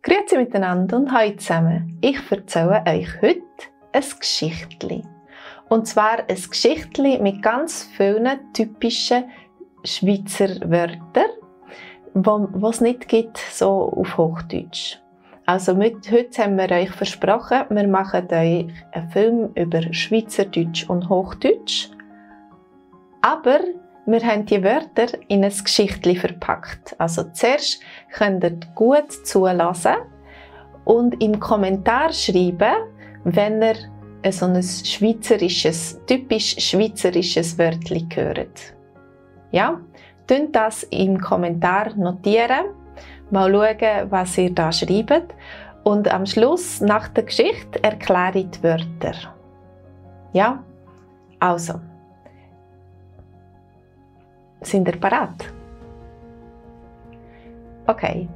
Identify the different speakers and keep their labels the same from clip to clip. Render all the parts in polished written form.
Speaker 1: Grüezi miteinander und hallo zusammen. Ich erzähle euch heute ein Geschichtli. Und zwar ein Geschichtli mit ganz vielen typischen Schweizer Wörtern, die es nicht gibt, so auf Hochdeutsch. Also heute haben wir euch versprochen, wir machen euch einen Film über Schweizerdeutsch und Hochdeutsch. Aber wir haben die Wörter in ein Geschichtli verpackt. Also zuerst könnt ihr gut zulassen und im Kommentar schreiben, wenn ihr so ein typisch schweizerisches Wörtli hört. Ja, könnt das im Kommentar notieren, mal schauen, was ihr da schreibt und am Schluss, nach der Geschichte, erkläre ich die Wörter. Ja, also. Sind ihr bereit? Okay.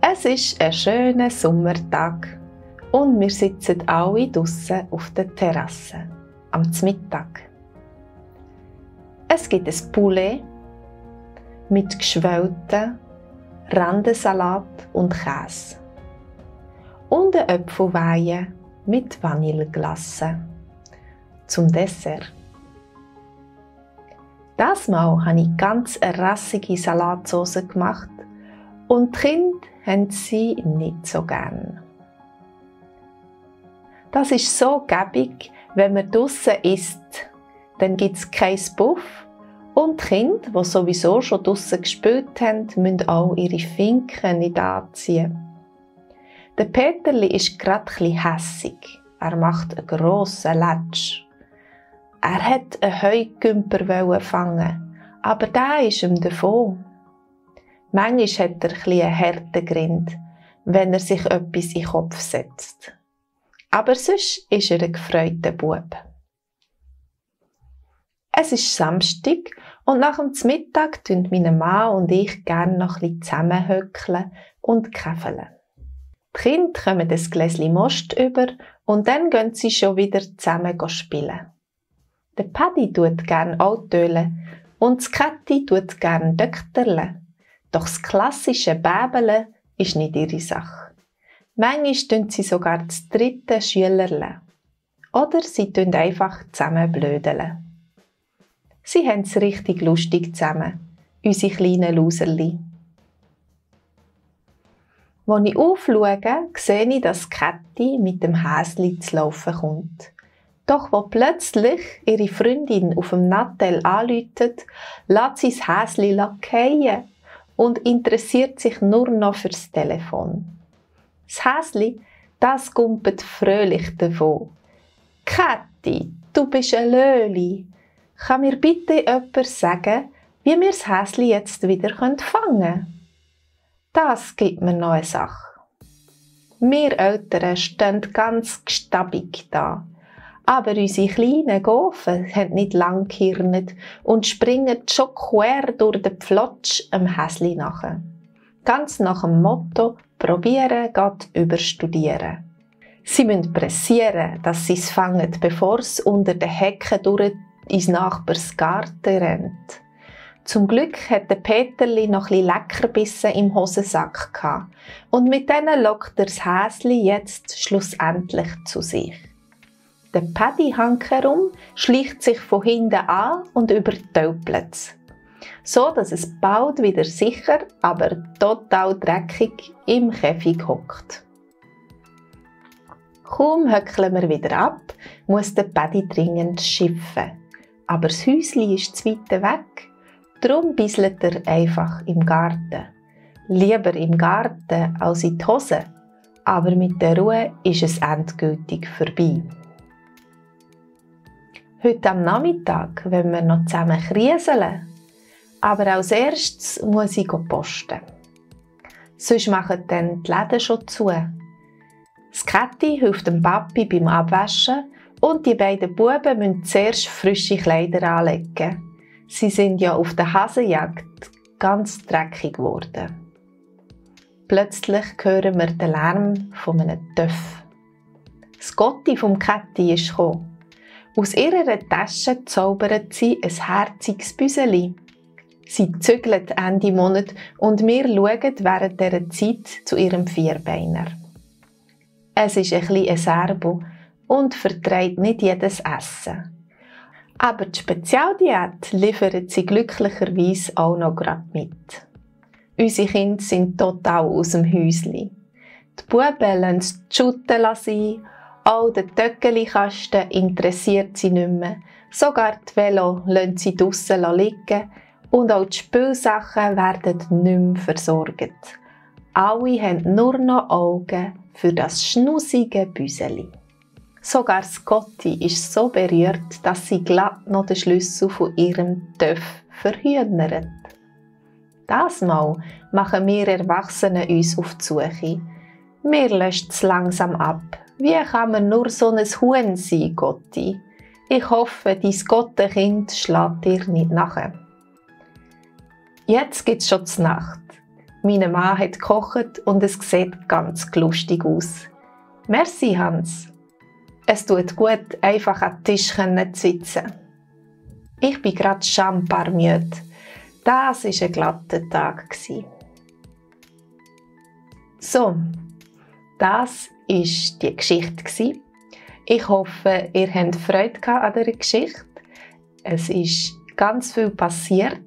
Speaker 1: Es ist ein schöner Sommertag und wir sitzen alle draussen auf der Terrasse am Mittag. Es gibt ein Poulet mit geschwellten Randensalat und Käse und eine Äpfelweihe mit Vanilleglace zum Dessert. Das Mal habe ich ganz eine rassige Salatsauce gemacht und die Kinder haben sie nicht so gern. Das ist so gäbig, wenn man draussen isst. Dann gibt es kein Buff und die Kinder, die sowieso schon draussen gespielt haben, müssen auch ihre Finken nicht anziehen. Der Peterli ist gerade etwas hässig. Er macht einen grossen Latsch. Er wollte einen Heugümper fangen, aber der ist ihm davon. Manchmal hat er einen harten Grind, wenn er sich etwas in den Kopf setzt. Aber sonst ist er ein gefreuter Bub. Es ist Samstag und nach dem Mittag tun meine Mann und ich gerne noch ein bisschen zusammenhöckeln und käfeln. Die Kinder kommen ein Gläschen Most über und dann gehen sie schon wieder zusammen spielen. Der Paddy tut gern Autolen und das Kätti tut gern Dökterle. Doch das klassische Bäbele ist nicht ihre Sache. Manchmal tun sie sogar das dritte Schülerle. Oder sie tun einfach zusammen blödeln. Sie haben es richtig lustig zusammen, unsere kleinen Loserli. Als ich aufschaue, sehe ich, dass Kätti mit dem Häsli zu laufen kommt. Doch wo plötzlich ihre Freundin auf dem Nattel anläutet, lässt sie das Häsli fallen und interessiert sich nur noch fürs Telefon. Das Häsli, das gumpet fröhlich davon. «Kätti, du bist ein Löli. Kann mir bitte jemand sagen, wie wir das Häsli jetzt wieder fangen können?» Das gibt mir noch eine Sache. Wir Eltern stehen ganz gestabig da. Aber unsere kleinen Gofen haben nicht lang gehirnet und springen schon quer durch den Pflotsch am Häsli nach. Ganz nach dem Motto, probieren geht überstudieren. Sie müssen pressieren, dass sie es fangen, bevor es unter den Hecken durch ins Nachbars Garten rennt. Zum Glück hat der Peterli noch ein bisschen Leckerbissen im Hosensack gehabt und mit denen lockt er das Häsli jetzt schlussendlich zu sich. Der Paddy hankerum schleicht sich von hinten an und übertöpelt es. So dass es bald wieder sicher, aber total dreckig im Käfig hockt. Kaum höckeln wir wieder ab, muss der Paddy dringend schiffen. Aber das Häusli ist zu weit weg, darum bisselt er einfach im Garten. Lieber im Garten als in die Hose, aber mit der Ruhe ist es endgültig vorbei. Heute am Nachmittag wollen wir noch zusammen krieseln. Aber als erstes muss ich posten. Sonst machen dann die Läden schon zu. Das Kätti hilft dem Papi beim Abwaschen und die beiden Buben müssen zuerst frische Kleider anlegen. Sie sind ja auf der Hasenjagd ganz dreckig geworden. Plötzlich hören wir den Lärm von einem Töff. Das Gotti vom Kätti ist gekommen. Aus ihrer Tasche zaubert sie ein herziges Büseli. Sie zügelt Ende Monat und wir schauen während dieser Zeit zu ihrem Vierbeiner. Es ist ein bisschen ein Serbo und verträgt nicht jedes Essen. Aber die Spezialdiät liefert sie glücklicherweise auch noch gerade mit. Unsere Kinder sind total aus dem Häusli. Die Buben lassen die Schutten sein, auch den Töckelikasten interessiert sie nicht mehr. Sogar die Velo lassen sie draussen liegen und auch die Spielsachen werden nicht mehr versorgt. Alle haben nur noch Augen für das schnussige Büseli. Sogar Scotty ist so berührt, dass sie glatt noch den Schlüssel von ihrem Töff verhühnert. Das Mal machen wir Erwachsenen uns auf die Suche. Mir löscht es langsam ab. Wie kann man nur so ein Huhn sein, Gotti? Ich hoffe, dein Gottenkind schlägt dir nicht nach. Jetzt gibt's schon die Nacht. Meine Mann hat gekocht und es sieht ganz lustig aus. Merci, Hans. Es tut gut, einfach an den Tisch zu sitzen. Ich bin gerade schamparmüde. Das war ein glatter Tag. So, das war die Geschichte. Ich hoffe, ihr habt Freude an dieser Geschichte. Es ist ganz viel passiert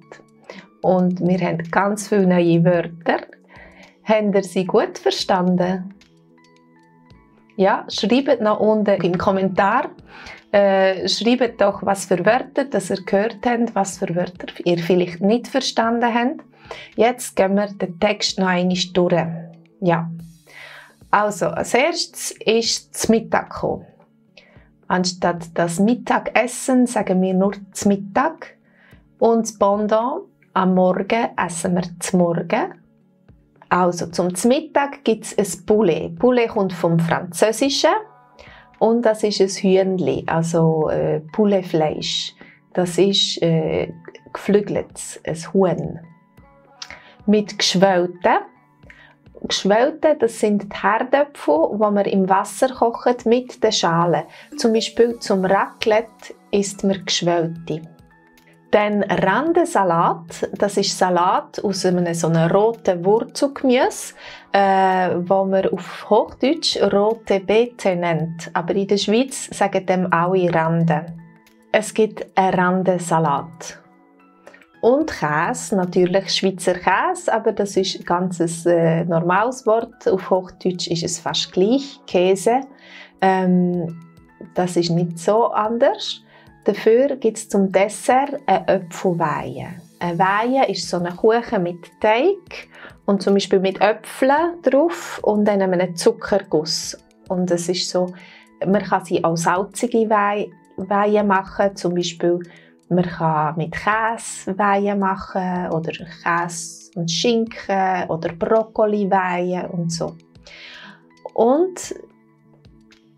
Speaker 1: und wir haben ganz viele neue Wörter. Habt ihr sie gut verstanden? Ja, schreibt noch unten im Kommentar. Schreibt doch, was für Wörter das ihr gehört habt, was für Wörter ihr vielleicht nicht verstanden habt. Jetzt gehen wir den Text noch einmal durch. Ja. Also, als erstes ist das Mittag gekommen. Anstatt das Mittagessen sagen wir nur das Mittag. Und das Pendant, am Morgen essen wir das Morgen. Also, zum Mittag gibt es ein Poulet. Poulet kommt vom Französischen. Und das ist ein Hühnli, also Pouletfleisch. Das ist geflügeltes, ein Huhn. Mit Geschwellten. Geschwellte, das sind die Herdöpfel, die man im Wasser kocht mit den Schalen. Zum Beispiel zum Raclette isst man Geschwellte. Dann Randensalat, das ist Salat aus einem so einem roten Wurzelgemüse, wo man auf Hochdeutsch rote Beete nennt. Aber in der Schweiz sagen dem alle Randen. Es gibt einen Randensalat. Und Käse, natürlich Schweizer Käse, aber das ist ein ganz normales Wort. Auf Hochdeutsch ist es fast gleich, Käse. Das ist nicht so anders. Dafür gibt es zum Dessert eine Äpfelweihe. Eine Weihe ist so ein Kuchen mit Teig und zum Beispiel mit Äpfeln drauf und dann einem Zuckerguss. Und es ist so, man kann sie auch salzige Weihe machen, zum Beispiel man kann mit Käse Weihe machen oder Käse und Schinken oder Brokkoli-Weihe und so. Und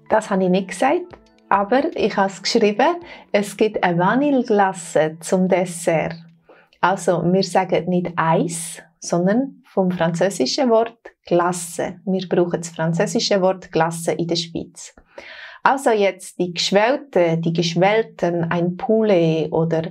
Speaker 1: das habe ich nicht gesagt, aber ich habe es geschrieben, es gibt eine Vanilleglace zum Dessert. Also wir sagen nicht Eis, sondern vom französischen Wort Glace. Wir brauchen das französische Wort Glace in der Schweiz. Also jetzt die Geschwellten, ein Poulet oder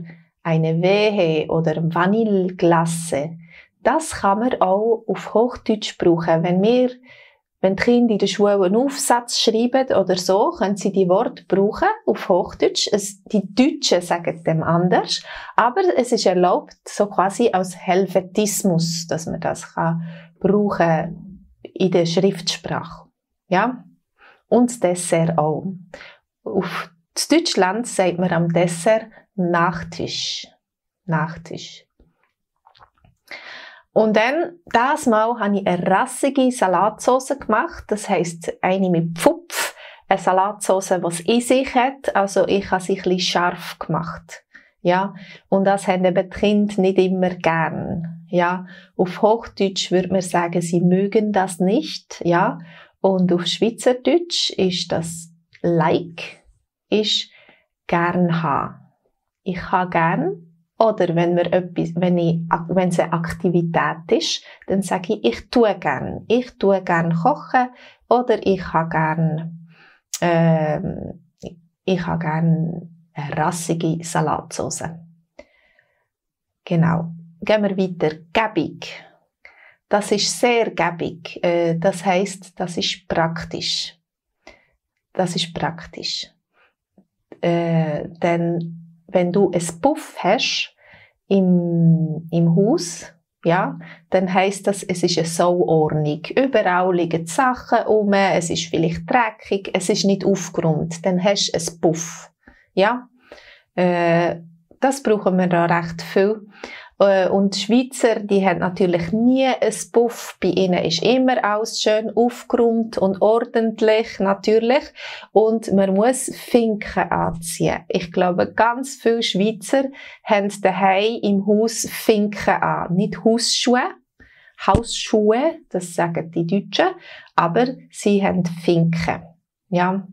Speaker 1: eine Wehe oder Vanilleglace. Das kann man auch auf Hochdeutsch brauchen. Wenn die Kinder in der Schule einen Aufsatz schreiben oder so, können sie die Worte brauchen auf Hochdeutsch. Die Deutschen sagen dem anders, aber es ist erlaubt, so quasi als Helvetismus, dass man das brauchen in der Schriftsprache. Ja? Und das Dessert auch. Auf Deutschland sagt man am Dessert Nachtisch. Nachtisch. Und dann, das Mal habe ich eine rassige Salatsauce gemacht. Das heisst, eine mit Pfupf. Eine Salatsauce, die es in sich hat. Also ich habe sie ein bisschen scharf gemacht. Ja. Und das haben eben die Kinder nicht immer gern. Ja. Auf Hochdeutsch würde man sagen, sie mögen das nicht. Ja. Und auf Schweizerdeutsch ist das like, ist gern haben. Ich habe gern. Oder wenn es eine Aktivität ist, dann sage ich tue gern. Ich tue gern kochen oder ich habe gern eine rassige Salatsauce. Genau. gehen wir weiter. Gebig. Das ist sehr gebig. Das heisst, das ist praktisch. Das ist praktisch. Denn wenn du ein Puff hast im Haus, ja, dann heisst das, es ist eine Sauordnung. Überall liegen Sachen rum, es ist vielleicht dreckig, es ist nicht aufgeräumt. Dann hast du ein Puff. Ja? Das brauchen wir da recht viel. Und die Schweizer, die haben natürlich nie ein Puff. Bei ihnen ist immer alles schön aufgeräumt und ordentlich, natürlich. Und man muss Finken anziehen. Ich glaube, ganz viele Schweizer haben daheim im Haus Finken an. Nicht Hausschuhe, Hausschuhe, das sagen die Deutschen, aber sie haben Finken. Ja.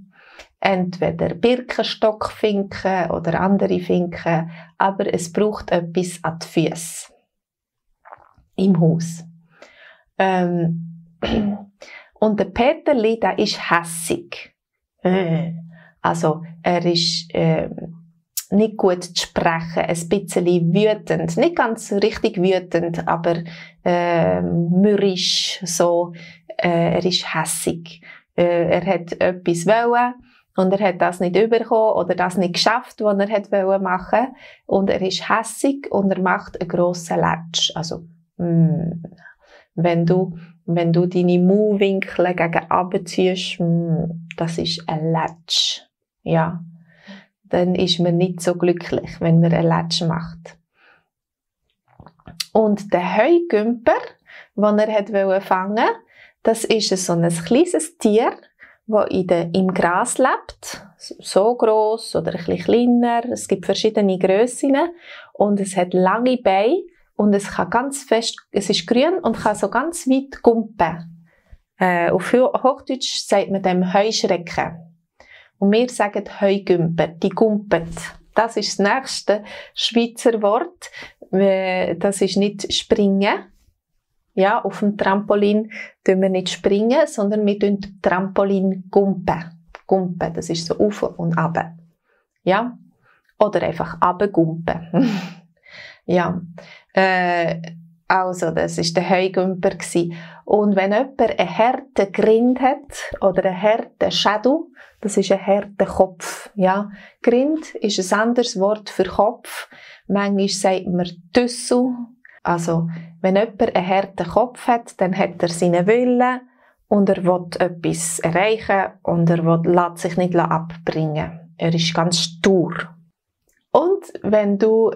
Speaker 1: Entweder Birkenstockfinken oder andere Finken, aber es braucht etwas an die Füsse im Haus. Und der Peterli, der ist hässig. Also, er ist nicht gut zu sprechen, ein bisschen wütend. Nicht ganz richtig wütend, aber mürrisch, so. Er ist hässig. Er hat etwas wollen. Und er hat das nicht bekommen oder das nicht geschafft, was er machen wollte. Und er ist hässig und er macht einen grossen Latsch. Also, wenn du deine Mundwinkel gegen unten ziehst, das ist ein Latsch. Ja. Dann ist man nicht so glücklich, wenn man einen Latsch macht. Und der Heugümper, den er fangen wollte, das ist so ein kleines Tier, das im Gras lebt, so gross oder ein bisschen kleiner. Es gibt verschiedene Grössen und es hat lange Beine und es kann ganz fest, es ist grün und kann so ganz weit gumpen. Auf Hochdeutsch sagt man dem Heuschrecken. Und wir sagen Heugümper, die gumpet. Das ist das nächste Schweizer Wort. Das ist nicht springen. Ja, auf dem Trampolin tun wir nicht springen, sondern wir tun Trampolin gumpen. Gumpen, das ist so auf und ab. Ja? Oder einfach runtergumpen. Ja. Also, das war der Heugümper. Und wenn jemand einen harten Grind hat, oder einen harten Schädel, das ist ein harter Kopf. Ja? Grind ist ein anderes Wort für Kopf. Manchmal sagt man Düssel. Also, wenn jemand einen harten Kopf hat, dann hat er seinen Willen und er will etwas erreichen und er lässt sich nicht abbringen. Er ist ganz stur. Und wenn du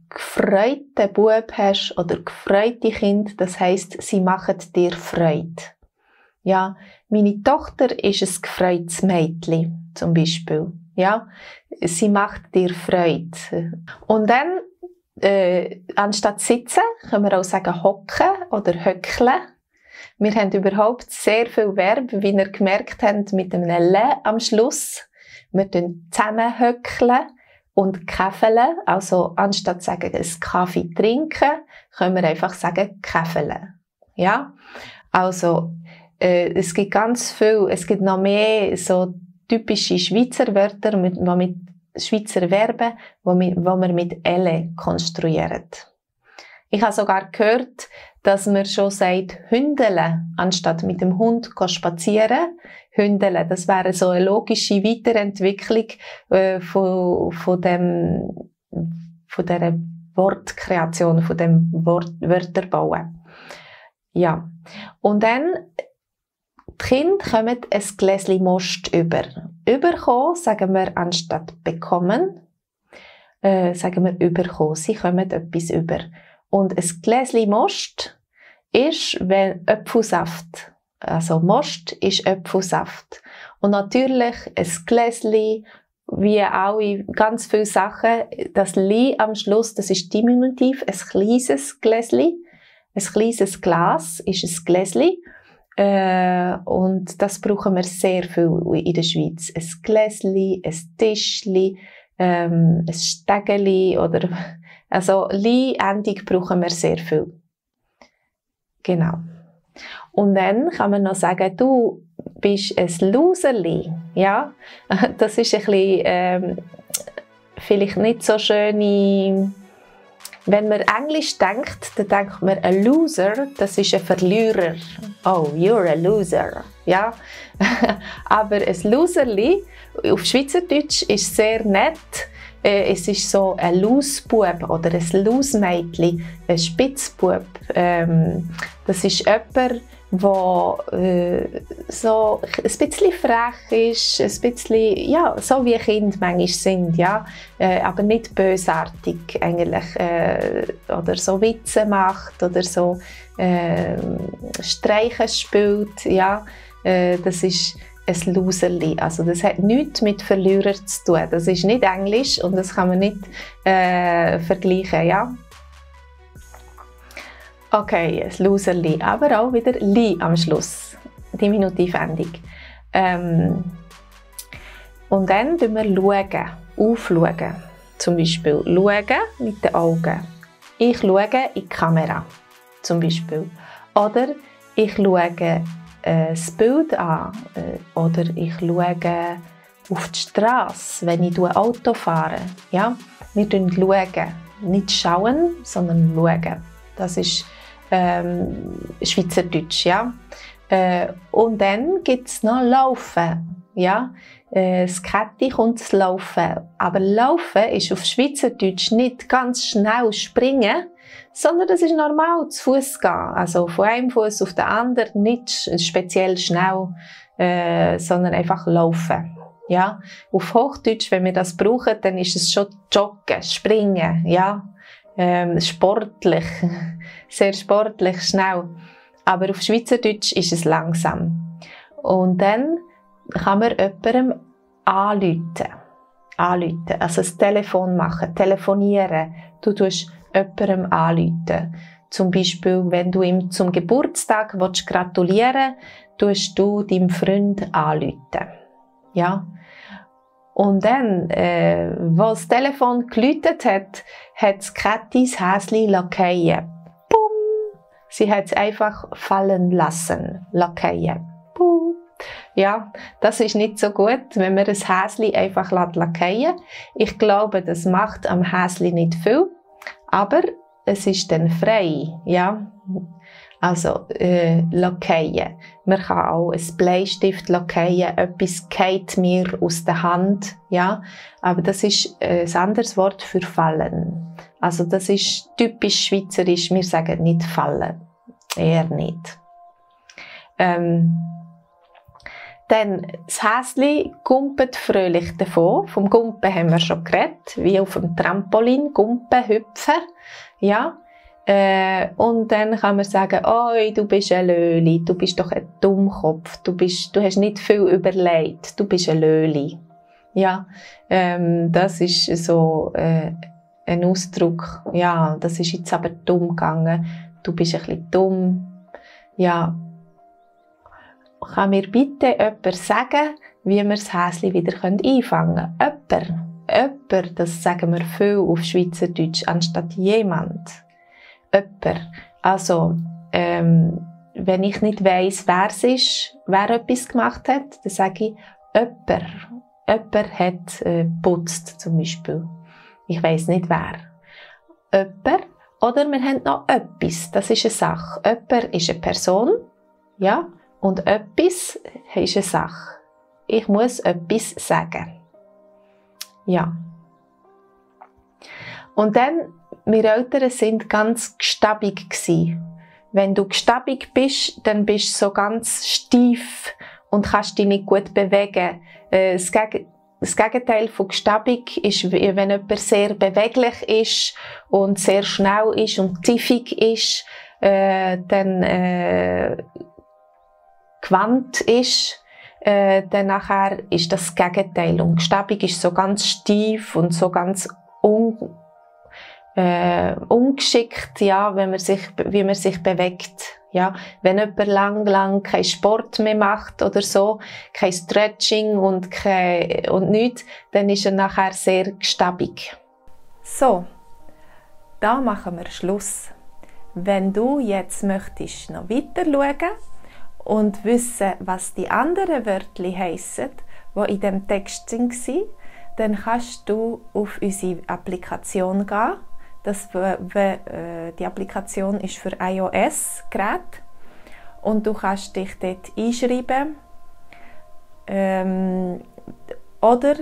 Speaker 1: gefreuten Bub hast oder gefreute Kind, das heisst, sie machen dir Freude. Ja, meine Tochter ist ein gefreutes Mädchen, zum Beispiel. Ja, sie macht dir Freude. Und dann anstatt sitzen, können wir auch sagen hocken oder höckeln. Wir haben überhaupt sehr viel Verb, wie ihr gemerkt habt, mit einem L am Schluss. Wir zusammen höckeln und käfeln. Also anstatt zu sagen, einen Kaffee trinken, können wir einfach sagen, käfeln. Ja? Also, es gibt ganz viel, es gibt noch mehr so typische Schweizer Wörter, mit Schweizer Verben, die wir mit «elle» konstruieren. Ich habe sogar gehört, dass man schon sagt «hündele», anstatt mit dem Hund spazieren. «Hündele», das wäre so eine logische Weiterentwicklung von dieser Wortkreation, von dem Wörterbauen. Ja. Und dann die Kinder kommen ein Gläschen Most über. Überkommen, sagen wir anstatt bekommen, sagen wir überkommen. Sie kommen etwas über. Und ein Gläschen Most ist, wenn Apfelsaft. Also Most ist Apfelsaft. Und natürlich ein Gläschen, wie alle ganz viele Sachen, das Li am Schluss, das ist Diminutiv, ein kleines Gläschen. Ein kleines Glas ist ein Gläschen. Und das brauchen wir sehr viel in der Schweiz. Ein Gläschen, ein Tischli, ein Stegeli oder, also Li-Endung brauchen wir sehr viel. Genau. Und dann kann man noch sagen, du bist ein Loserli. Ja? Das ist ein bisschen, vielleicht nicht so schöne Wenn man Englisch denkt, dann denkt man, ein Loser, das ist ein Verlierer. Oh, you're a loser. Ja? Aber ein Loserli auf Schweizerdeutsch ist sehr nett. Es ist so ein Lausbub oder ein Lausmädchen, ein Spitzbub. Das ist jemand, der so ein bisschen frech ist, ein bisschen, ja, so wie Kinder manchmal sind, ja, aber nicht bösartig eigentlich, oder so Witze macht oder so Streiche spielt, ja, das ist ein Loserli. Also das hat nichts mit Verlierer zu tun. Das ist nicht Englisch und das kann man nicht vergleichen, ja. Okay, ein Loserli, aber auch wieder Li am Schluss, Diminutivendung. Und dann schauen wir aufschauen. Zum Beispiel schauen mit den Augen. Ich schaue in die Kamera, zum Beispiel. Oder ich schaue das Bild an. Oder ich schaue auf die Straße, wenn ich Auto fahre. Ja? Wir schauen, nicht schauen, sondern schauen. Das ist Schweizerdeutsch, ja. Und dann gibt es noch Laufen, ja. Das Ketti kommt zu Laufen. Aber Laufen ist auf Schweizerdeutsch nicht ganz schnell springen, sondern das ist normal, zu Fuß gehen. Also von einem Fuß auf den anderen, nicht speziell schnell, sondern einfach laufen. Ja. Auf Hochdeutsch, wenn wir das brauchen, dann ist es schon joggen, springen, ja. Sportlich, sehr sportlich, schnell. Aber auf Schweizerdeutsch ist es langsam. Und dann kann man jemandem anrufen. Also das Telefon machen, telefonieren. Du tust jemandem anrufen. Zum Beispiel, wenn du ihm zum Geburtstag gratulieren willst, tust du deinem Freund anrufen. Ja. Und dann, als das Telefon geläutet hat, hat das Kätti das Häschen fallen. Bumm! Sie hat es einfach fallen lassen. Fallen. Bumm! Ja, das ist nicht so gut, wenn man ein Häschen einfach fallen. Ich glaube, das macht am Häschen nicht viel, aber es ist dann frei. Ja? Also, fallen. Man kann auch ein Bleistift fallen, etwas geht mir aus der Hand, ja. Aber das ist ein anderes Wort für fallen. Also, das ist typisch schweizerisch, wir sagen nicht fallen. Eher nicht. Dann, das Häschen gumpet fröhlich davon. Vom Gumpen haben wir schon geredet, wie auf dem Trampolin, Gumpen, hüpfen, ja. Und dann kann man sagen, «Oi, du bist ein Löli, du bist doch ein Dummkopf, du hast nicht viel überlegt, du bist ein Löli.» Ja, das ist so ein Ausdruck, ja, das ist jetzt aber dumm gegangen, du bist ein bisschen dumm. Ja, kann mir bitte jemand sagen, wie wir das Häschen wieder einfangen können? Jemand, das sagen wir viel auf Schweizerdeutsch, anstatt jemand. Jemand. Also, wenn ich nicht weiss, wer es ist, wer etwas gemacht hat, dann sage ich jemand. Jemand hat geputzt, zum Beispiel. Ich weiss nicht, wer. Jemand. Oder wir haben noch etwas. Das ist eine Sache. Jemand ist eine Person. Ja. Und etwas ist eine Sache. Ich muss etwas sagen. Ja. Und dann, wir Eltern sind ganz gestabig gsi. Wenn du gestabig bist, dann bist du so ganz steif und kannst dich nicht gut bewegen. Das Gegenteil von gestabig ist, wenn jemand sehr beweglich ist und sehr schnell ist und ziffig ist, dann gewandt ist, dann nachher ist das Gegenteil. Und gestabig ist so ganz steif und so ganz ungeschickt, ja, wie man sich bewegt. Ja, wenn jemand lang keinen Sport mehr macht oder so, kein Stretching und nichts, dann ist er nachher sehr gestabig. So, da machen wir Schluss. Wenn du jetzt möchtest noch weiter schauen und wissen, was die anderen Wörter heissen, die in dem Text waren, dann kannst du auf unsere Applikation gehen. Die Applikation ist für iOS-Geräte und du kannst dich dort einschreiben. Oder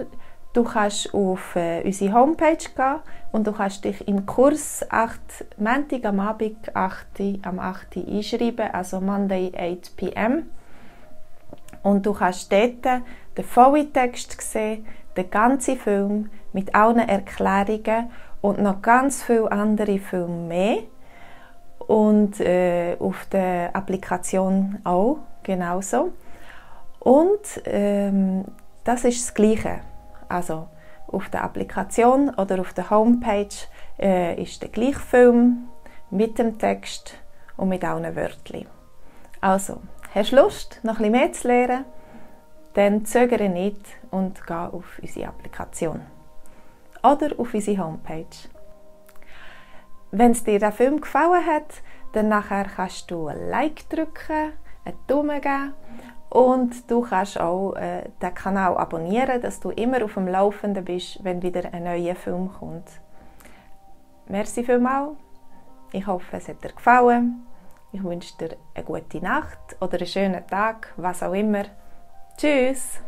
Speaker 1: du kannst auf unsere Homepage gehen und du kannst dich im Kurs Montag am Abend am 8. einschreiben, also Monday 8 p.m. Und du kannst dort den vollen Text sehen, den ganzen Film mit allen Erklärungen und noch ganz viele andere Filme mehr. Und auf der Applikation auch genauso. Und das ist das Gleiche. Also auf der Applikation oder auf der Homepage ist der gleiche Film mit dem Text und mit allen Wörtern. Also, hast du Lust, noch ein bisschen mehr zu lernen? Dann zögere nicht und geh auf unsere Applikation oder auf unsere Homepage. Wenn es dir der Film gefallen hat, dann nachher kannst du ein Like drücken, einen Daumen geben und du kannst auch den Kanal abonnieren, dass du immer auf dem Laufenden bist, wenn wieder ein neuer Film kommt. Merci vielmals. Ich hoffe, es hat dir gefallen. Ich wünsche dir eine gute Nacht oder einen schönen Tag, was auch immer. Tschüss!